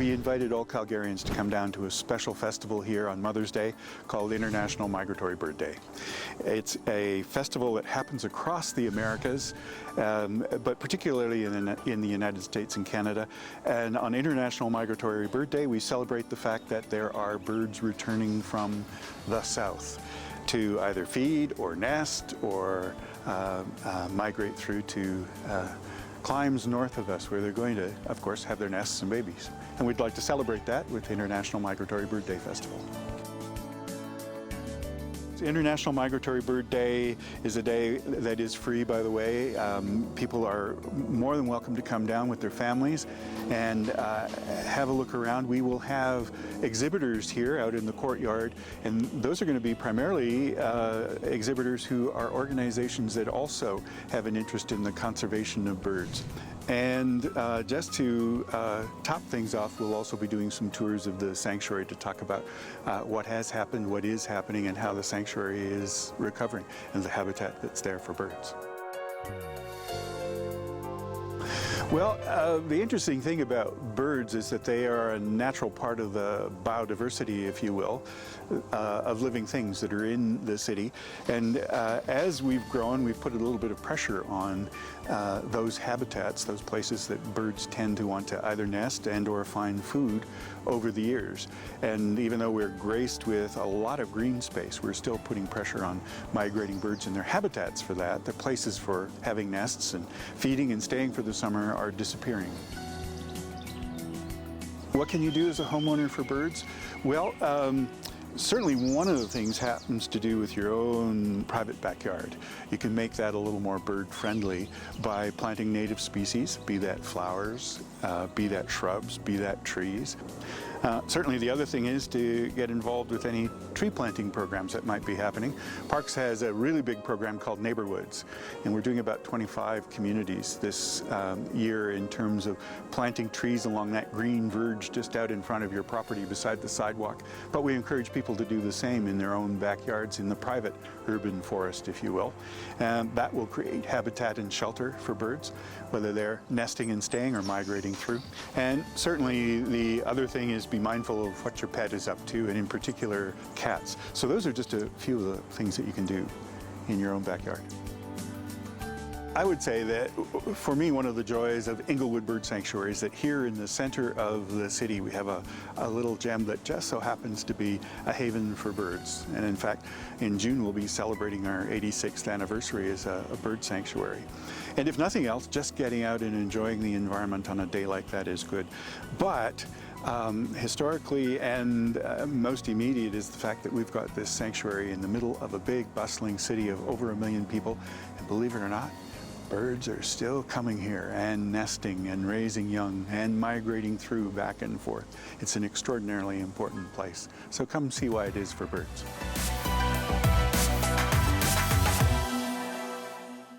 we invited all Calgarians to come down to a special festival here on Mother's Day called International Migratory Bird Day. It's a festival that happens across the Americas, but particularly in the United States and Canada. And on International Migratory Bird Day, we celebrate the fact that there are birds returning from the south to either feed or nest or migrate through to climes north of us, where they're going to, of course, have their nests and babies. And we'd like to celebrate that with International Migratory Bird Day Festival. International Migratory Bird Day is a day that is free, by the way. People are more than welcome to come down with their families and have a look around. We will have exhibitors here out in the courtyard, and those are going to be primarily exhibitors who are organizations that also have an interest in the conservation of birds. And just to top things off, we'll also be doing some tours of the sanctuary to talk about what has happened, what is happening, and how the sanctuary is recovering and the habitat that's there for birds. Well, the interesting thing about birds is that they are a natural part of the biodiversity, if you will, of living things that are in the city. And as we've grown, we've put a little bit of pressure on those habitats, those places that birds tend to want to either nest and or find food over the years. And even though we're graced with a lot of green space, we're still putting pressure on migrating birds and their habitats for that. Their places for having nests and feeding and staying for the summer are disappearing. What can you do as a homeowner for birds? Well, certainly one of the things happens to do with your own private backyard. You can make that a little more bird friendly by planting native species, be that flowers, be that shrubs, be that trees. Certainly the other thing is to get involved with any tree planting programs that might be happening. Parks has a really big program called Neighborhoods, and we're doing about 25 communities this year in terms of planting trees along that green verge just out in front of your property beside the sidewalk. But we encourage people to do the same in their own backyards in the private urban forest, if you will. And that will create habitat and shelter for birds, whether they're nesting and staying or migrating through. And certainly the other thing is be mindful of what your pet is up to, and in particular cats. So those are just a few of the things that you can do in your own backyard. I would say that for me, one of the joys of Inglewood Bird Sanctuary is that here in the center of the city we have a little gem that just so happens to be a haven for birds. And in fact, in June we'll be celebrating our 86th anniversary as a bird sanctuary. And if nothing else, just getting out and enjoying the environment on a day like that is good. But historically and most immediate is the fact that we've got this sanctuary in the middle of a big bustling city of over 1 million people, and believe it or not, birds are still coming here and nesting and raising young and migrating through back and forth. It's an extraordinarily important place. So come see why it is for birds.